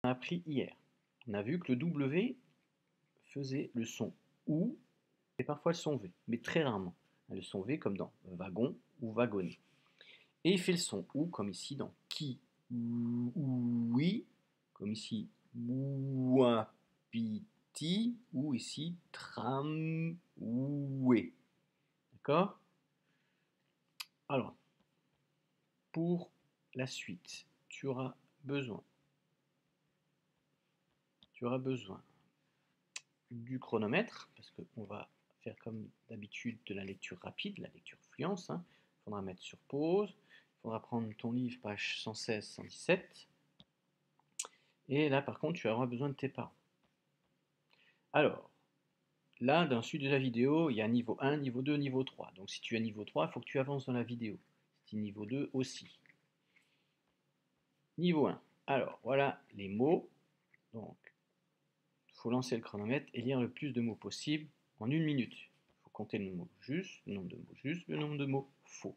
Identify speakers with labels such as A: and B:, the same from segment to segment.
A: On a appris hier. On a vu que le W faisait le son OU et parfois le son V, mais très rarement. Le son V comme dans wagon ou wagonner. Et il fait le son OU comme ici dans qui, oui, comme ici ouapiti, ou ici tramway. D'accord? Alors, pour la suite, tu auras besoin du chronomètre, parce qu'on va faire comme d'habitude de la lecture rapide, la lecture fluence. Il faudra mettre sur pause, il faudra prendre ton livre, page 116-117. Et là, par contre, tu auras besoin de tes parents. Alors, là, dans le sud de la vidéo, il y a niveau 1, niveau 2, niveau 3. Donc si tu as niveau 3, il faut que tu avances dans la vidéo. Si tu es niveau 2 aussi. Niveau 1. Alors, voilà les mots. Donc, il faut lancer le chronomètre et lire le plus de mots possible en 1 minute. Il faut compter le mot juste, le nombre de mots justes, le nombre de mots faux.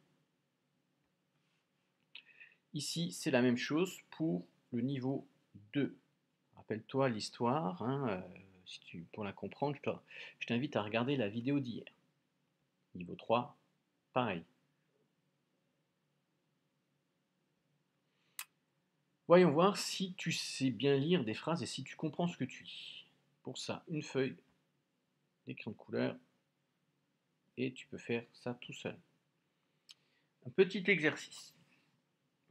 A: Ici, c'est la même chose pour le niveau 2. Rappelle-toi l'histoire. Pour la comprendre, je t'invite à regarder la vidéo d'hier. Niveau 3, pareil. Voyons voir si tu sais bien lire des phrases et si tu comprends ce que tu lis. Pour ça, une feuille, des crayons de couleur, et tu peux faire ça tout seul. Un petit exercice.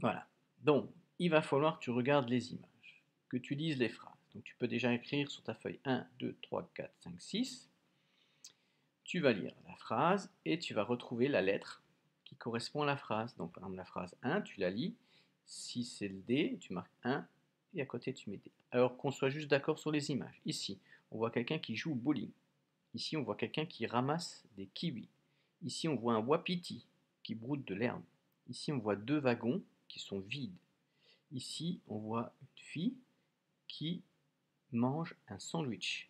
A: Voilà. Donc, il va falloir que tu regardes les images, que tu lises les phrases. Donc, tu peux déjà écrire sur ta feuille 1, 2, 3, 4, 5, 6. Tu vas lire la phrase et tu vas retrouver la lettre qui correspond à la phrase. Donc, par exemple, la phrase 1, tu la lis. Si c'est le D, tu marques 1 et à côté, tu mets D. Alors qu'on soit juste d'accord sur les images. Ici, on voit quelqu'un qui joue au bowling. Ici, on voit quelqu'un qui ramasse des kiwis. Ici, on voit un wapiti qui broute de l'herbe. Ici, on voit 2 wagons qui sont vides. Ici, on voit une fille qui mange un sandwich.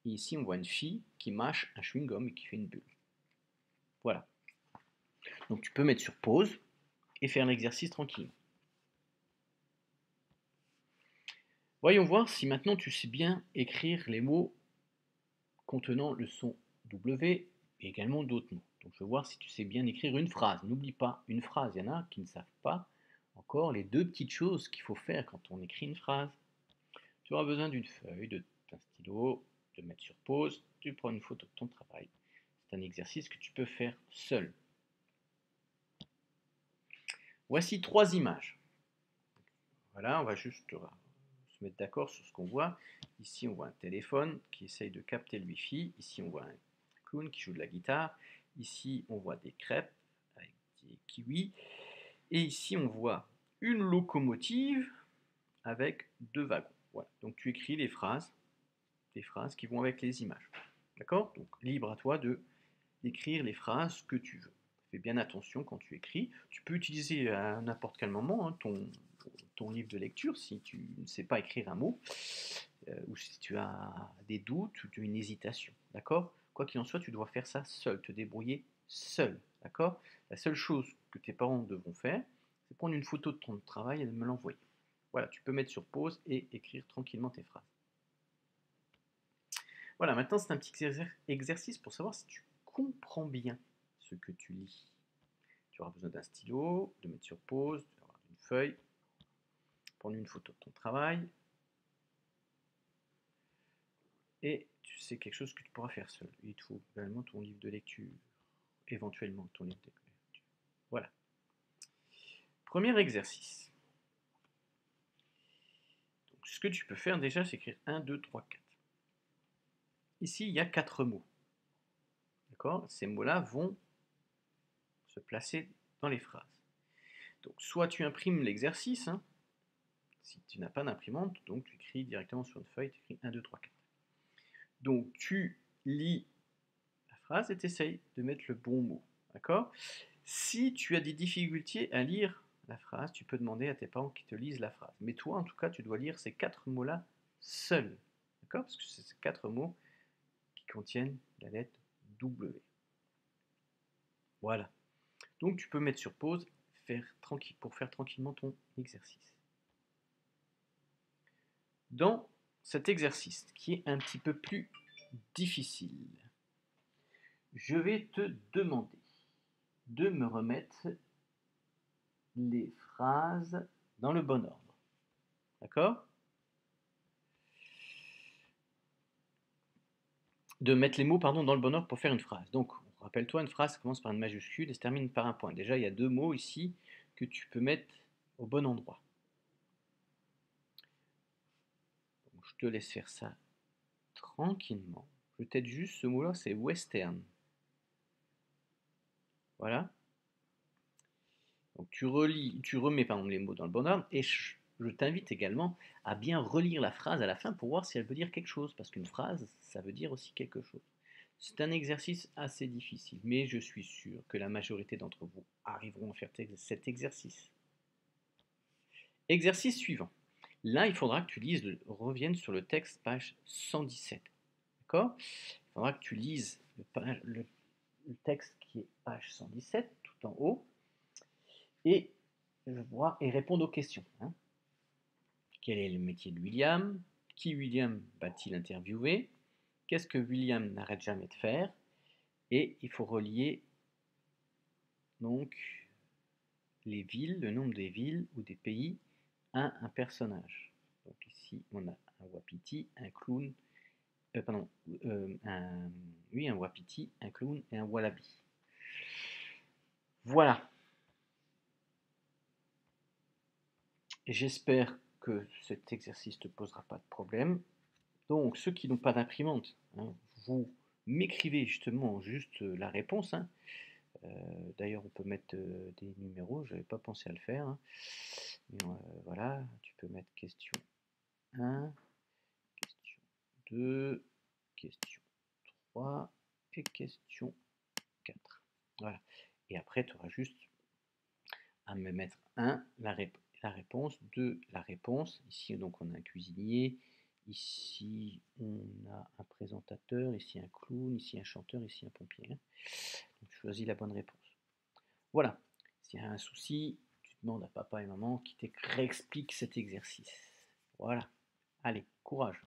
A: Et ici, on voit une fille qui mâche un chewing-gum et qui fait une bulle. Voilà. Donc tu peux mettre sur pause et faire l'exercice tranquillement. Voyons voir si maintenant tu sais bien écrire les mots contenant le son W et également d'autres mots. Donc je veux voir si tu sais bien écrire une phrase. N'oublie pas une phrase. Il y en a qui ne savent pas encore les 2 petites choses qu'il faut faire quand on écrit une phrase. Tu auras besoin d'une feuille, d'un stylo, de mettre sur pause. Tu prends une photo de ton travail. C'est un exercice que tu peux faire seul. Voici 3 images. Voilà, on va juste se mettre d'accord sur ce qu'on voit. Ici, on voit un téléphone qui essaye de capter le Wi-Fi. Ici, on voit un clown qui joue de la guitare. Ici, on voit des crêpes avec des kiwis. Et ici, on voit une locomotive avec 2 wagons. Voilà. Donc, tu écris les phrases qui vont avec les images. D'accord? Donc, libre à toi d'écrire les phrases que tu veux. Fais bien attention quand tu écris. Tu peux utiliser à n'importe quel moment ton livre de lecture si tu ne sais pas écrire un mot, ou si tu as des doutes ou tu as une hésitation. D'accord? Quoi qu'il en soit, tu dois faire ça seul, te débrouiller seul. D'accord? La seule chose que tes parents devront faire, c'est prendre une photo de ton travail et de me l'envoyer. Voilà, tu peux mettre sur pause et écrire tranquillement tes phrases. Voilà, maintenant c'est un petit exercice pour savoir si tu comprends bien ce que tu lis. Tu auras besoin d'un stylo, de mettre sur pause, d'une feuille, prendre une photo de ton travail. Et c'est quelque chose que tu pourras faire seul. Il te faut également ton livre de lecture, éventuellement ton livre de lecture. Voilà. Premier exercice. Donc, ce que tu peux faire déjà, c'est écrire 1, 2, 3, 4. Ici, il y a 4 mots. D'accord? Ces mots-là vont se placer dans les phrases. Donc, soit tu imprimes l'exercice, si tu n'as pas d'imprimante, donc tu écris directement sur une feuille, tu écris 1, 2, 3, 4. Donc, tu lis la phrase et tu essayes de mettre le bon mot. D'accord? Si tu as des difficultés à lire la phrase, tu peux demander à tes parents qui te lisent la phrase. Mais toi, en tout cas, tu dois lire ces 4 mots-là seul. D'accord? Parce que c'est ces 4 mots qui contiennent la lettre W. Voilà. Donc tu peux mettre sur pause pour faire tranquillement ton exercice. Dans cet exercice qui est un petit peu plus difficile, je vais te demander de me remettre les phrases dans le bon ordre. D'accord? De mettre les mots dans le bon ordre pour faire une phrase. Donc, rappelle-toi, une phrase commence par une majuscule et se termine par un point. Déjà, il y a deux mots ici que tu peux mettre au bon endroit. Donc, je te laisse faire ça tranquillement. Je t'aide juste, ce mot-là, c'est western. Voilà. Donc tu remets les mots dans le bon ordre et je t'invite également à bien relire la phrase à la fin pour voir si elle veut dire quelque chose, parce qu'une phrase, ça veut dire aussi quelque chose. C'est un exercice assez difficile, mais je suis sûr que la majorité d'entre vous arriveront à faire cet exercice. Exercice suivant. Là, il faudra que tu reviennes sur le texte, page 117. D'accord? Il faudra que tu lises le texte qui est page 117, tout en haut, et répondre aux questions. Quel est le métier de William? Qui William va-t-il interviewer? Qu'est-ce que William n'arrête jamais de faire? Et il faut relier donc les villes, le nombre des villes ou des pays à un personnage. Donc ici, on a un wapiti, un clown, un wapiti, un clown et un wallaby. Voilà. J'espère que cet exercice ne te posera pas de problème. Donc, ceux qui n'ont pas d'imprimante, vous m'écrivez justement juste la réponse. D'ailleurs, on peut mettre des numéros, je n'avais pas pensé à le faire. Mais voilà, tu peux mettre question 1, question 2, question 3 et question 4. Voilà. Et après, tu auras juste à me mettre 1, la réponse, 2, la réponse. Ici, donc, on a un cuisinier. Ici, on a un présentateur. Ici, un clown. Ici, un chanteur. Ici, un pompier. Donc, tu choisis la bonne réponse. Voilà. S'il y a un souci, tu demandes à papa et maman qui te réexpliquent cet exercice. Voilà. Allez, courage.